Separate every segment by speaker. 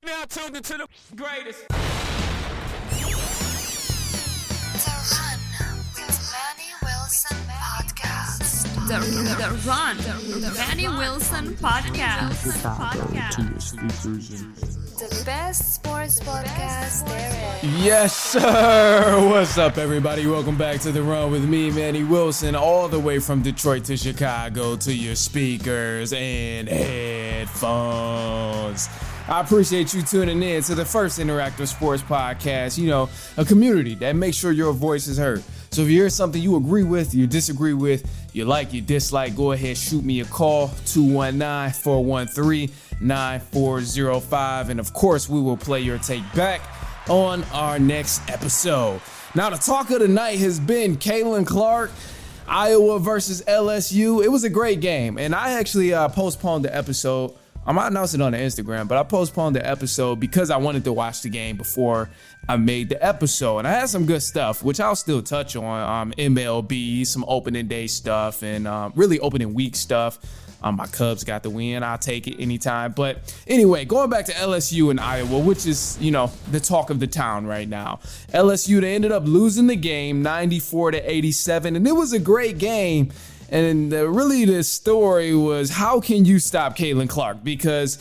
Speaker 1: Now tuned into the greatest.
Speaker 2: The Run with Manny Wilson podcast.
Speaker 3: The Run with Manny Wilson podcast.
Speaker 2: The best sports podcast there is.
Speaker 4: Yes, sir. What's up, everybody? Welcome back to The Run with me, Manny Wilson, all the way from Detroit to Chicago to your speakers and headphones. I appreciate you tuning in to the first interactive sports podcast, a community that makes sure your voice is heard. So if you hear something you agree with, you disagree with, you like, you dislike, go ahead, shoot me a call, 219-413-9405. And of course, we will play your take back on our next episode. Now, the talk of the night has been Caitlin Clark, Iowa versus LSU. It was a great game, and I actually postponed the episode. I might announce it on the Instagram, but I postponed the episode because I wanted to watch the game before I made the episode. And I had some good stuff, which I'll still touch on. MLB, some opening day stuff, and really opening week stuff. My Cubs got the win. I'll take it anytime. But anyway, going back to LSU and Iowa, which is, the talk of the town right now. LSU, they ended up losing the game 94-87, and it was a great game. And really the story was, how can you stop Caitlin Clark? Because,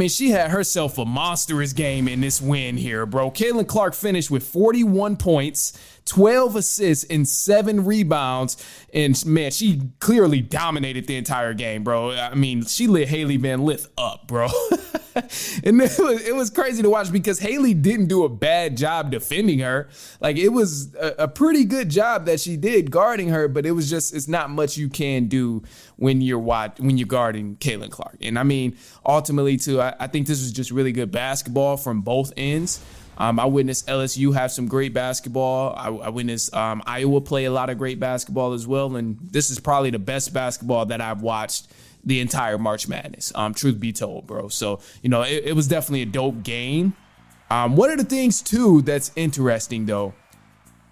Speaker 4: she had herself a monstrous game in this win here, bro. Caitlin Clark finished with 41 points, 12 assists, and 7 rebounds. And, man, she clearly dominated the entire game, bro. She lit Haley Van Lith up, bro. And it was crazy to watch because Haley didn't do a bad job defending her. Like, it was a pretty good job that she did guarding her, but it's not much you can do when you're guarding Caitlin Clark. And ultimately too, I think this was just really good basketball from both ends. I witnessed LSU have some great basketball. I witnessed Iowa play a lot of great basketball as well. And this is probably the best basketball that I've watched the entire March Madness, truth be told, bro. So, it was definitely a dope game. One of the things, too, that's interesting, though,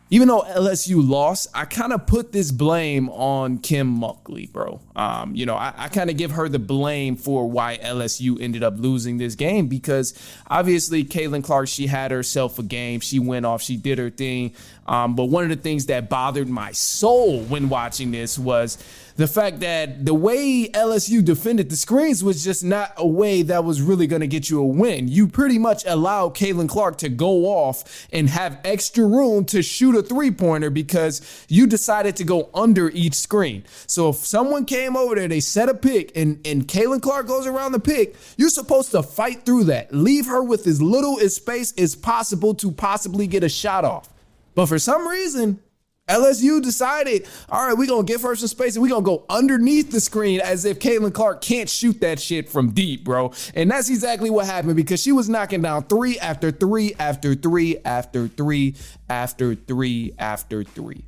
Speaker 4: even though LSU lost, I kind of put this blame on Kim Mulkey, bro. I kind of give her the blame for why LSU ended up losing this game because obviously Caitlin Clark, she had herself a game. She went off. She did her thing. But one of the things that bothered my soul when watching this was the fact that the way LSU defended the screens was just not a way that was really going to get you a win. You pretty much allowed Caitlin Clark to go off and have extra room to shoot a three-pointer because you decided to go under each screen. So if someone came over there, they set a pick, and Caitlin Clark goes around the pick, you're supposed to fight through that. Leave her with as little space as possible to possibly get a shot off. But for some reason, LSU decided, all right, we're going to give her some space and we're going to go underneath the screen as if Caitlin Clark can't shoot that shit from deep, bro. And that's exactly what happened because she was knocking down 3 after 3 after 3 after 3 after 3 after 3.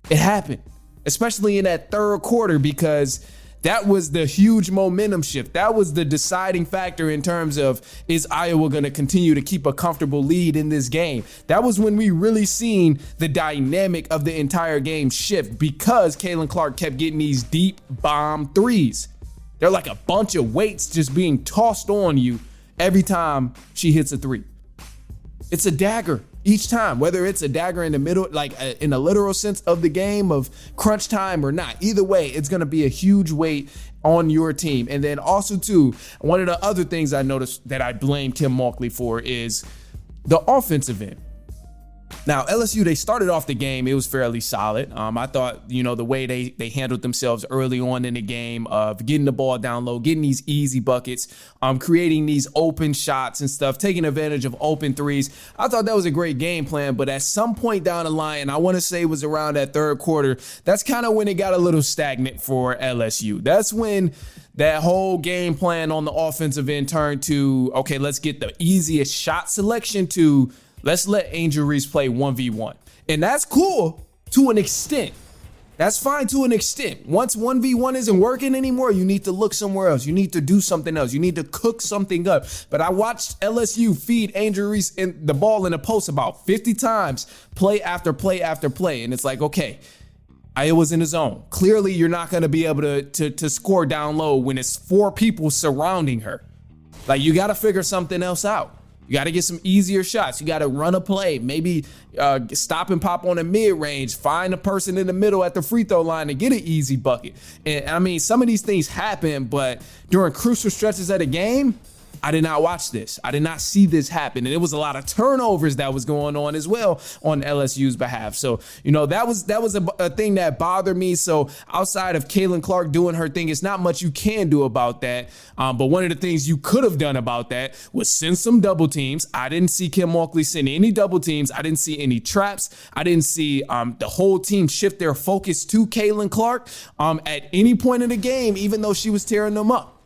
Speaker 4: It happened, especially in that third quarter because that was the huge momentum shift. That was the deciding factor in terms of, is Iowa going to continue to keep a comfortable lead in this game? That was when we really seen the dynamic of the entire game shift because Caitlin Clark kept getting these deep bomb threes. They're like a bunch of weights just being tossed on you every time she hits a three. It's a dagger each time, whether it's a dagger in the middle, like in a literal sense of the game of crunch time or not. Either way, it's going to be a huge weight on your team. And then also, too, one of the other things I noticed that I blame Kim Mulkey for is the offensive end. Now, LSU, they started off the game. It was fairly solid. I thought, the way they handled themselves early on in the game of getting the ball down low, getting these easy buckets, creating these open shots and stuff, taking advantage of open threes. I thought that was a great game plan. But at some point down the line, and I want to say it was around that third quarter, that's kind of when it got a little stagnant for LSU. That's when that whole game plan on the offensive end turned to, okay, let's get the easiest shot selection to let's let Angel Reese play 1v1. And that's cool to an extent. That's fine to an extent. Once 1v1 isn't working anymore, you need to look somewhere else. You need to do something else. You need to cook something up. But I watched LSU feed Angel Reese the ball in the post about 50 times, play after play after play. And it's like, okay, Iowa's in the zone. Clearly, you're not going to be able to score down low when it's 4 people surrounding her. Like, you got to figure something else out. You got to get some easier shots. You got to run a play, maybe stop and pop on a mid-range, find a person in the middle at the free throw line to get an easy bucket. And I mean, some of these things happen, but during crucial stretches of the game, I did not watch this. I did not see this happen. And it was a lot of turnovers that was going on as well on LSU's behalf. So, that was a thing that bothered me. So outside of Caitlin Clark doing her thing, it's not much you can do about that. But one of the things you could have done about that was send some double teams. I didn't see Kim Walkley send any double teams. I didn't see any traps. I didn't see the whole team shift their focus to Caitlin Clark at any point in the game, even though she was tearing them up.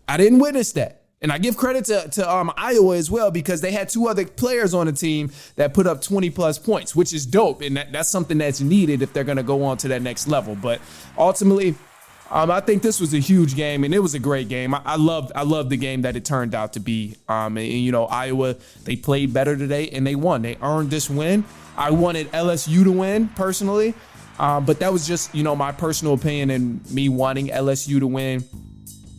Speaker 4: I didn't witness that. And I give credit to Iowa as well, because they had two other players on the team that put up 20 plus points, which is dope. And that's something that's needed if they're going to go on to that next level. But ultimately, I think this was a huge game, and it was a great game. I loved the game that it turned out to be. Iowa, they played better today and they won. They earned this win. I wanted LSU to win personally, but that was just, my personal opinion and me wanting LSU to win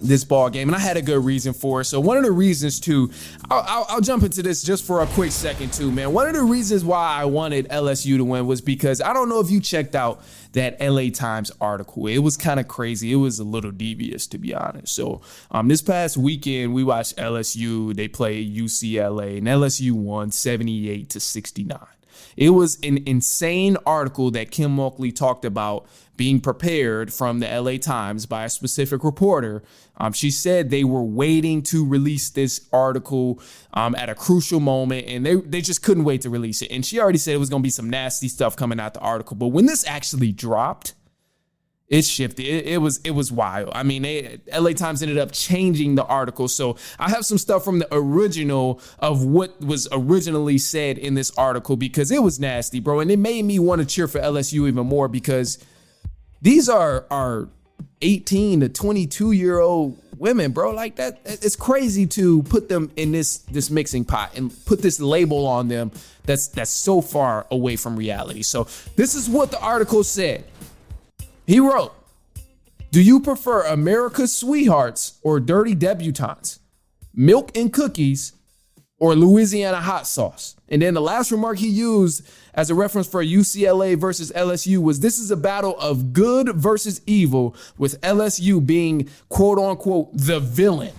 Speaker 4: this ball game, and I had a good reason for it. So one of the reasons too, I'll jump into this just for a quick second too, man. One of the reasons why I wanted LSU to win was because I don't know if you checked out that LA Times article. It was kind of crazy. It was a little devious, to be honest. So this past weekend, we watched LSU. They played UCLA, and LSU won 78-69. It was an insane article that Kim Walkley talked about being prepared from the LA Times by a specific reporter. She said they were waiting to release this article at a crucial moment, and they just couldn't wait to release it. And she already said it was going to be some nasty stuff coming out the article. But when this actually dropped, it shifted. It was wild. I mean, LA Times ended up changing the article. So I have some stuff from the original of what was originally said in this article, because it was nasty, bro. And it made me want to cheer for LSU even more, because these are 18 to 22-year-old women, bro. Like that, it's crazy to put them in this mixing pot and put this label on them that's so far away from reality. So this is what the article said. He wrote, "Do you prefer America's sweethearts or dirty debutantes? Milk and cookies or Louisiana hot sauce?" And then the last remark he used as a reference for UCLA versus LSU was, "This is a battle of good versus evil, with LSU being quote unquote the villain."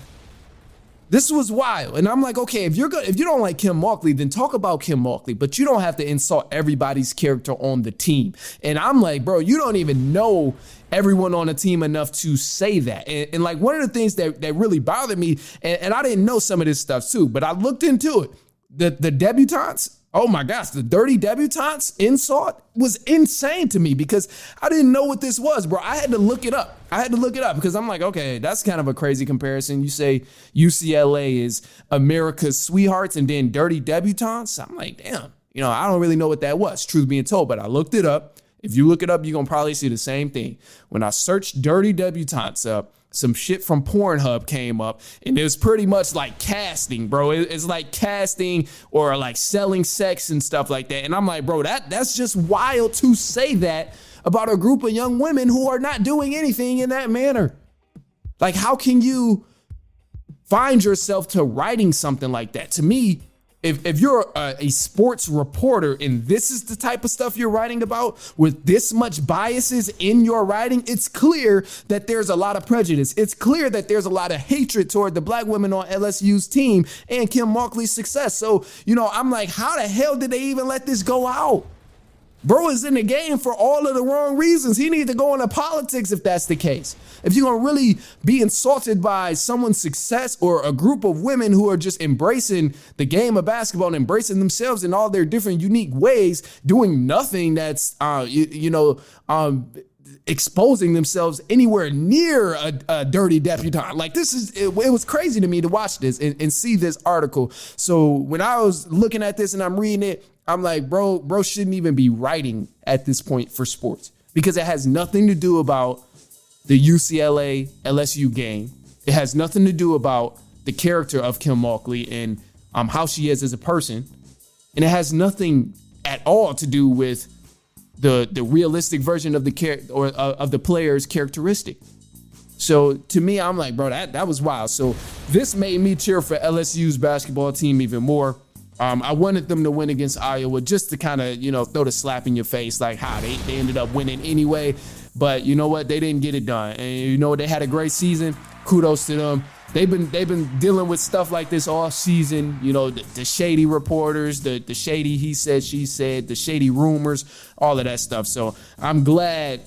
Speaker 4: This was wild. And I'm like, okay, if you don't like Kim Walkley, then talk about Kim Walkley, but you don't have to insult everybody's character on the team. And I'm like, bro, you don't even know everyone on the team enough to say that. And like, one of the things that really bothered me, and I didn't know some of this stuff too, but I looked into it. The debutantes, oh my gosh, the dirty debutantes insult was insane to me, because I didn't know what this was, bro. I had to look it up. Because I'm like, okay, that's kind of a crazy comparison. You say UCLA is America's sweethearts and then dirty debutantes. I'm like, damn, I don't really know what that was, truth being told, but I looked it up. If you look it up, you're going to probably see the same thing. When I searched dirty debutantes up, some shit from Pornhub came up, and it was pretty much like casting, bro. It's like casting or like selling sex and stuff like that. And I'm like, bro, that's just wild to say that about a group of young women who are not doing anything in that manner. Like, how can you find yourself to writing something like that? To me, if you're a sports reporter and this is the type of stuff you're writing about with this much biases in your writing, it's clear that there's a lot of prejudice. It's clear that there's a lot of hatred toward the black women on LSU's team and Kim Walkley's success. So, I'm like, how the hell did they even let this go out? Bro is in the game for all of the wrong reasons. He needs to go into politics if that's the case. If you're going to really be insulted by someone's success or a group of women who are just embracing the game of basketball and embracing themselves in all their different unique ways, doing nothing that's, exposing themselves anywhere near a dirty debutante. Like, it was crazy to me to watch this and see this article. So when I was looking at this and I'm reading it, I'm like, bro shouldn't even be writing at this point for sports, because it has nothing to do about the UCLA LSU game. It has nothing to do about the character of Kim Walkley and how she is as a person. And it has nothing at all to do with the realistic version of the player's characteristic. So to me, I'm like, bro, that was wild. So this made me cheer for LSU's basketball team even more. I wanted them to win against Iowa just to kind of, throw the slap in your face, like how they ended up winning anyway. But you know what? They didn't get it done. And they had a great season. Kudos to them. They've been dealing with stuff like this all season. The shady reporters, the shady he said, she said, the shady rumors, all of that stuff. So I'm glad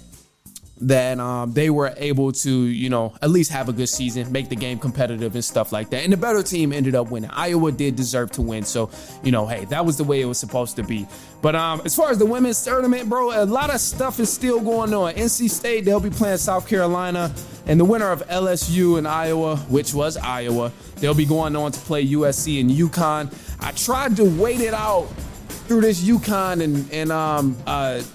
Speaker 4: that they were able to, at least have a good season, make the game competitive and stuff like that. And the better team ended up winning. Iowa did deserve to win. So, hey, that was the way it was supposed to be. But as far as the women's tournament, bro, a lot of stuff is still going on. NC State, they'll be playing South Carolina. And the winner of LSU and Iowa, which was Iowa, they'll be going on to play USC and UConn. I tried to wait it out through this UConn and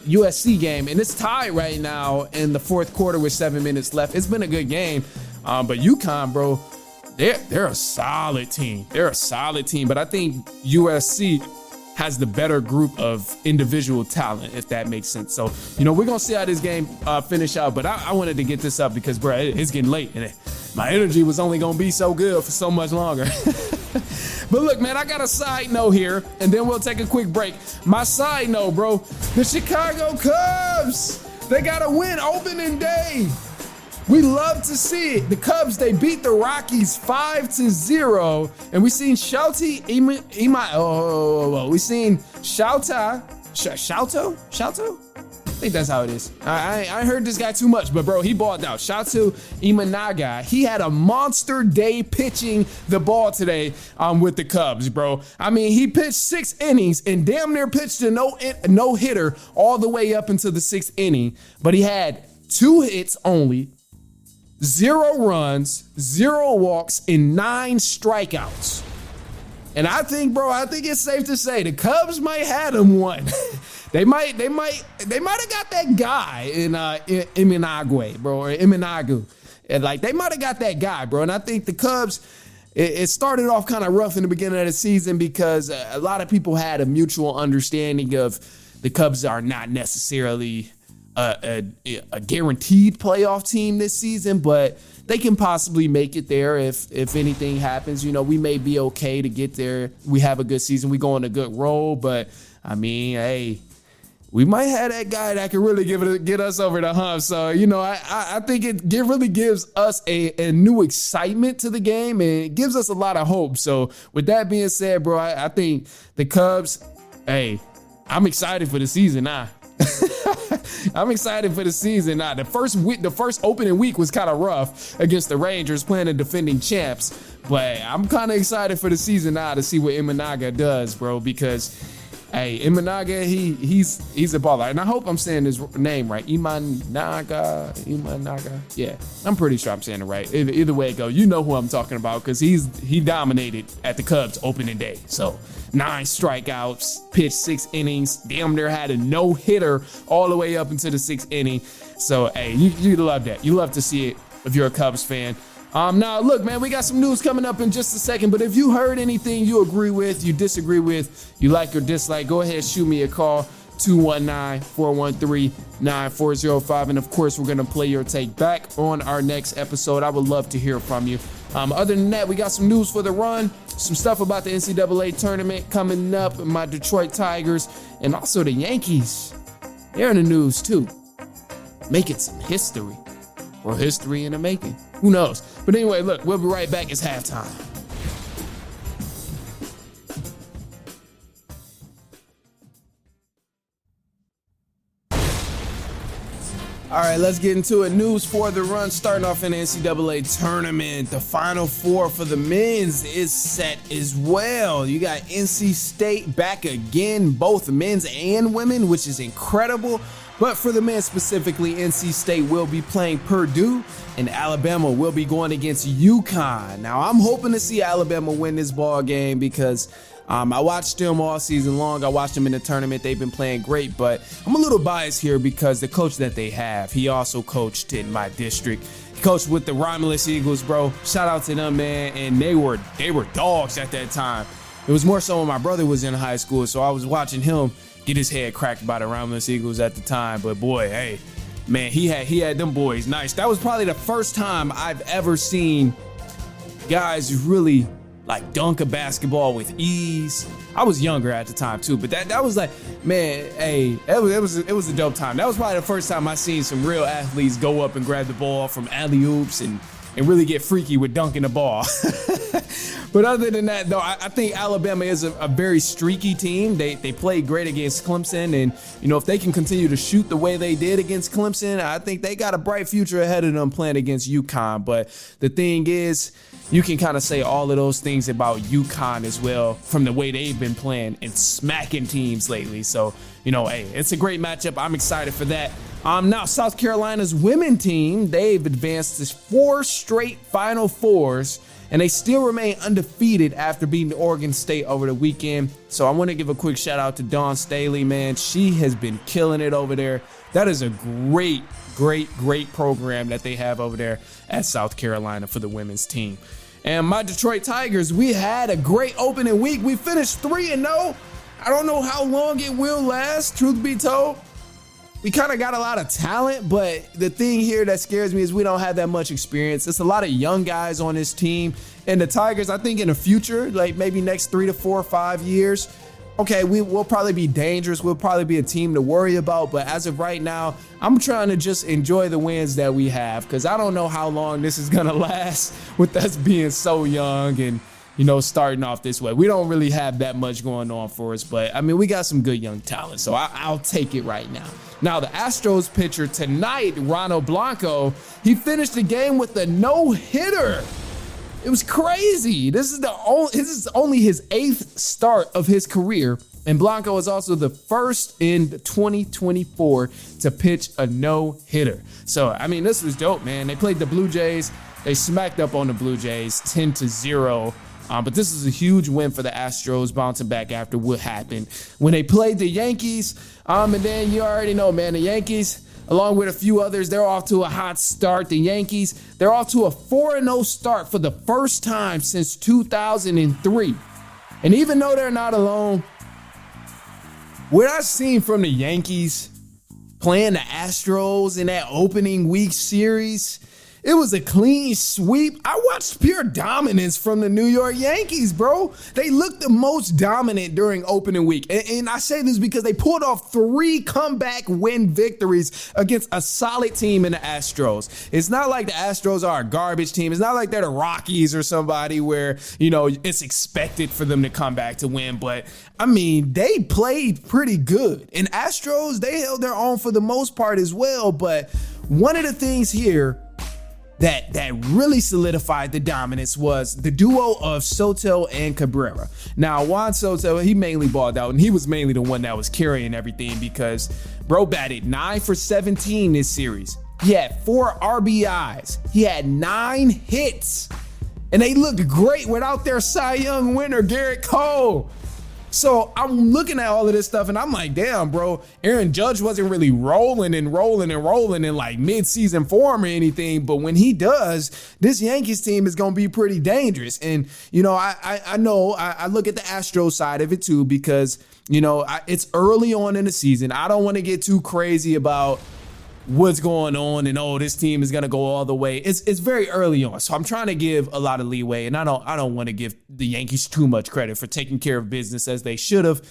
Speaker 4: USC game, and it's tied right now in the fourth quarter with 7 minutes left. It's been a good game, but UConn, bro, they're a solid team. They're a solid team, but I think USC has the better group of individual talent, if that makes sense. So, we're gonna see how this game finish out, but I wanted to get this up because, bro, it's getting late, and my energy was only gonna be so good for so much longer. But look, man, I got a side note here, and then we'll take a quick break. My side note, bro, the Chicago Cubs, they got to win opening day. We love to see it. The Cubs, they beat the Rockies 5-0, and we seen Shota Imanaga. We seen Shota? I think that's how it is. I heard this guy too much, but bro, he balled out. Shota Imanaga, he had a monster day pitching the ball today with the Cubs, bro. I mean, he pitched 6 innings and damn near pitched a no hitter all the way up into the 6th inning, but he had 2 hits only, 0 runs, 0 walks, and 9 strikeouts. And I think it's safe to say the Cubs might have him one. They might have got that guy in Imanaga, bro, or Imanaga. And they might have got that guy, bro. And I think the Cubs, it started off kind of rough in the beginning of the season because a lot of people had a mutual understanding of the Cubs are not necessarily a guaranteed playoff team this season, but they can possibly make it there if anything happens. We may be okay to get there. We have a good season. We go on a good roll, but I mean, hey, we might have that guy that can really get us over the hump. So, I think it really gives us a new excitement to the game, and it gives us a lot of hope. So with that being said, bro, I think the Cubs, hey, I'm excited for the season now. I'm excited for the season now. The first opening week was kind of rough against the Rangers playing the defending champs, but I'm kind of excited for the season now to see what Imanaga does, bro, because hey, Imanaga, he's a baller. And I hope I'm saying his name right. Imanaga. Yeah, I'm pretty sure I'm saying it right. Either way it goes, you know who I'm talking about because he dominated at the Cubs opening day. So 9 strikeouts, pitched 6 innings, damn near had a no-hitter all the way up into the 6th inning. So, hey, you love that. You love to see it if you're a Cubs fan. Now, look, man, we got some news coming up in just a second, but if you heard anything you agree with, you disagree with, you like or dislike, go ahead, shoot me a call, 219-413-9405. And of course, we're going to play your take back on our next episode. I would love to hear from you. Other than that, we got some news for the run, some stuff about the NCAA tournament coming up, my Detroit Tigers, and also the Yankees. They're in the news too, making some history, or history in the making. Who knows? But anyway, look, we'll be right back. It's halftime. All right, let's get into it. News for the run. Starting off in the NCAA tournament, the Final Four for the men's is set as well. You got NC State back again, both men's and women, which is incredible. But for the men specifically, NC State will be playing Purdue, and Alabama will be going against UConn. Now, I'm hoping to see Alabama win this ball game because I watched them all season long. I watched them in the tournament. They've been playing great, but I'm a little biased here because the coach that they have, he also coached in my district. He coached with the Romulus Eagles, bro. Shout out to them, man. And they were dogs at that time. It was more so when my brother was in high school, so I was watching him get his head cracked by the Romulus Eagles at the time. But boy, hey, man, he had them boys nice. That was probably the first time I've ever seen guys really like dunk a basketball with ease. I was younger at the time too, but that was like, man, hey, it was a dope time. That was probably the first time I seen some real athletes go up and grab the ball from alley-oops and really get freaky with dunking the ball. But other than that, though, I think Alabama is a very streaky team. They played great against Clemson, and if they can continue to shoot the way they did against Clemson, I think they got a bright future ahead of them playing against UConn. But the thing is, you can kind of say all of those things about UConn as well from the way they've been playing and smacking teams lately. So, hey, it's a great matchup. I'm excited for that. Now, South Carolina's women team, they've advanced to 4 straight Final Fours, and they still remain undefeated after beating Oregon State over the weekend. So I want to give a quick shout out to Dawn Staley, man. She has been killing it over there. That is a great program that they have over there at South Carolina for the women's team. And my Detroit Tigers, we had a great opening week. We finished 3-0. I don't know how long it will last, truth be told. We kind of got a lot of talent, but the thing here that scares me is we don't have that much experience. It's a lot of young guys on this team. And the Tigers, I think in the future, like maybe next 3 to 4 or 5 years, okay, we'll probably be dangerous. We'll probably be a team to worry about. But as of right now, I'm trying to just enjoy the wins that we have, because I don't know how long this is going to last with us being so young and, starting off this way. We don't really have that much going on for us. But, I mean, we got some good young talent. So I'll take it right now. Now, the Astros pitcher tonight, Ronald Blanco, he finished the game with a no-hitter. It was crazy. This is only his 8th start of his career, and Blanco is also the first in 2024 to pitch a no-hitter. So, I mean, this was dope, man. They played the Blue Jays. They smacked up on the Blue Jays 10-0. But this is a huge win for the Astros, bouncing back after what happened when they played the Yankees. And then you already know, man, the Yankees, along with a few others, they're off to a hot start. The Yankees, they're off to a 4-0 start for the first time since 2003. And even though they're not alone, what I've seen from the Yankees playing the Astros in that opening week series, it was a clean sweep. I watched pure dominance from the New York Yankees, bro. They looked the most dominant during opening week. And I say this because they pulled off 3 comeback win victories against a solid team in the Astros. It's not like the Astros are a garbage team. It's not like they're the Rockies or somebody where, it's expected for them to come back to win. But, I mean, they played pretty good. And Astros, they held their own for the most part as well. But one of the things here that really solidified the dominance was the duo of Soto and Cabrera. Now, Juan Soto, he mainly balled out, and he was mainly the one that was carrying everything because bro batted 9 for 17 this series. He had 4 RBIs. He had 9 hits, and they looked great without their Cy Young winner, Garrett Cole. So I'm looking at all of this stuff and I'm like, damn, bro, Aaron Judge wasn't really rolling in like mid-season form or anything. But when he does, this Yankees team is going to be pretty dangerous. And, I know I look at the Astros side of it too, because, it's early on in the season. I don't want to get too crazy about what's going on and this team is gonna go all the way. It's very early on, so I'm trying to give a lot of leeway, and I don't want to give the Yankees too much credit for taking care of business as they should have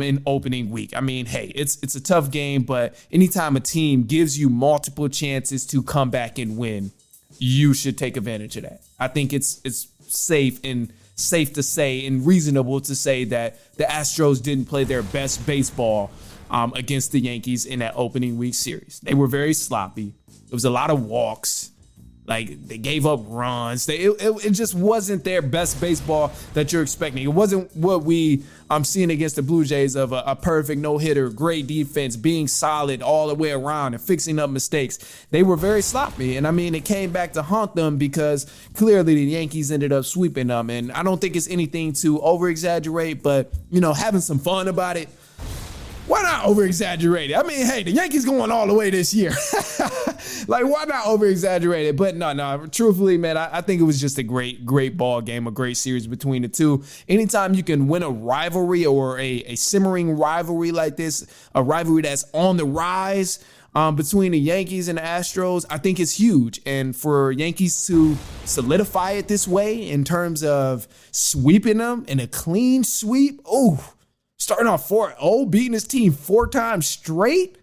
Speaker 4: in opening week. I mean, hey, it's a tough game, but anytime a team gives you multiple chances to come back and win, you should take advantage of that. I think it's safe to say and reasonable to say that the Astros didn't play their best baseball against the Yankees in that opening week series. They were very sloppy. It was a lot of walks. Like, they gave up runs. It just wasn't their best baseball that you're expecting. It wasn't what we seeing against the Blue Jays of a perfect no-hitter, great defense, being solid all the way around and fixing up mistakes. They were very sloppy. And, I mean, it came back to haunt them because clearly the Yankees ended up sweeping them. And I don't think it's anything to over-exaggerate, but, having some fun about it. Why not over-exaggerate it? I mean, hey, the Yankees going all the way this year. Like, why not over-exaggerate it? But no, truthfully, man, I think it was just a great ball game, a great series between the two. Anytime you can win a rivalry or a simmering rivalry like this, a rivalry that's on the rise, between the Yankees and the Astros, I think is huge. And for Yankees to solidify it this way in terms of sweeping them in a clean sweep, starting off 4-0, beating his team 4 times straight,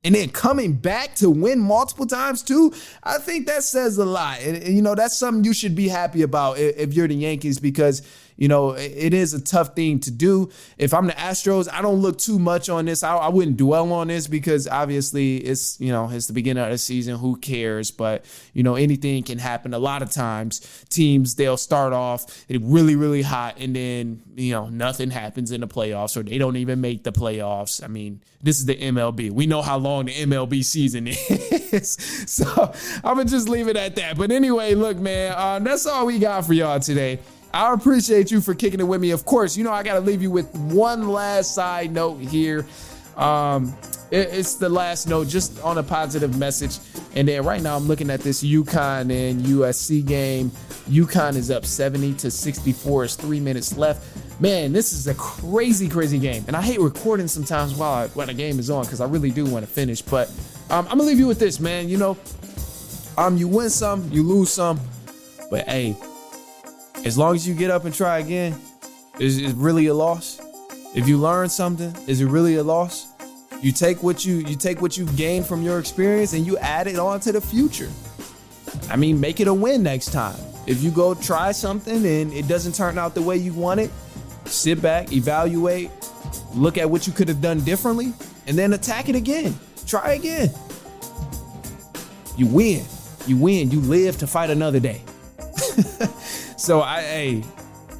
Speaker 4: and then coming back to win multiple times too, I think that says a lot. And that's something you should be happy about if you're the Yankees, because it is a tough thing to do. If I'm the Astros, I don't look too much on this. I wouldn't dwell on this because obviously it's the beginning of the season. Who cares? But, anything can happen. A lot of times teams, they'll start off really, really hot and then, nothing happens in the playoffs or they don't even make the playoffs. I mean, this is the MLB. We know how long the MLB season is. So I'm going to just leave it at that. But anyway, look, man, that's all we got for y'all today. I appreciate you for kicking it with me. Of course, I got to leave you with one last side note here. It's the last note, just on a positive message. And then right now I'm looking at this UConn and USC game. UConn is up 70-64. It's 3 minutes left. Man, this is a crazy, crazy game. And I hate recording sometimes while the game is on because I really do want to finish. But I'm going to leave you with this, man. You win some, you lose some. But, hey, as long as you get up and try again, is it really a loss? If you learn something, is it really a loss? You take what you've gained from your experience and you add it on to the future. I mean, make it a win next time. If you go try something and it doesn't turn out the way you want it, sit back, evaluate, look at what you could have done differently, and then attack it again. Try again. You win. You live to fight another day. So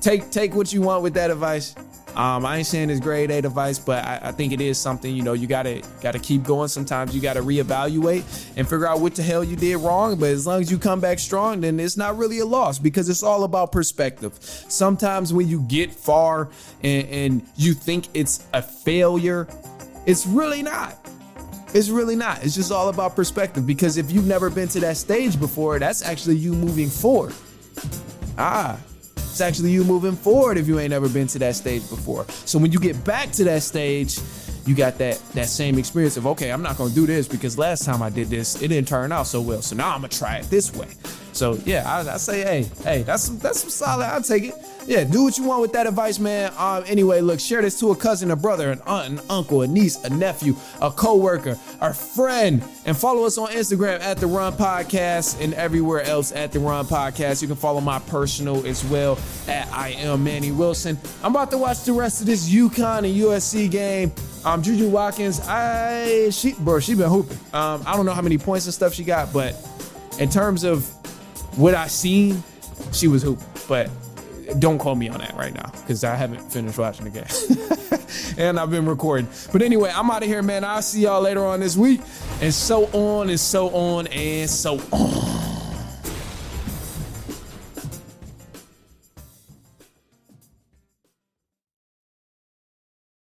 Speaker 4: take what you want with that advice. I ain't saying it's grade 8 advice, but I think it is something, you gotta keep going. Sometimes you gotta reevaluate and figure out what the hell you did wrong. But as long as you come back strong, then it's not really a loss because it's all about perspective. Sometimes when you get far and you think it's a failure, it's really not. It's really not. It's just all about perspective, because if you've never been to that stage before, that's actually you moving forward. It's actually you moving forward if you ain't never been to that stage before. So when you get back to that stage, you got that same experience of, okay, I'm not going to do this because last time I did this, it didn't turn out so well. So now I'm going to try it this way. So yeah, I say, hey, that's some solid. I'll take it. Yeah, do what you want with that advice, man. Anyway, look, share this to a cousin, a brother, an aunt, an uncle, a niece, a nephew, a coworker, a friend, and follow us on Instagram at The Run Podcast and everywhere else at The Run Podcast. You can follow my personal as well at I am Manny Wilson. I'm about to watch the rest of this UConn and USC game. Juju Watkins, she been hooping. I don't know how many points and stuff she got, but in terms of what I seen, she was hooping. But don't call me on that right now because I haven't finished watching the game and I've been recording. But anyway, I'm out of here, man. I'll see y'all later on this week, and so on and so on and so on.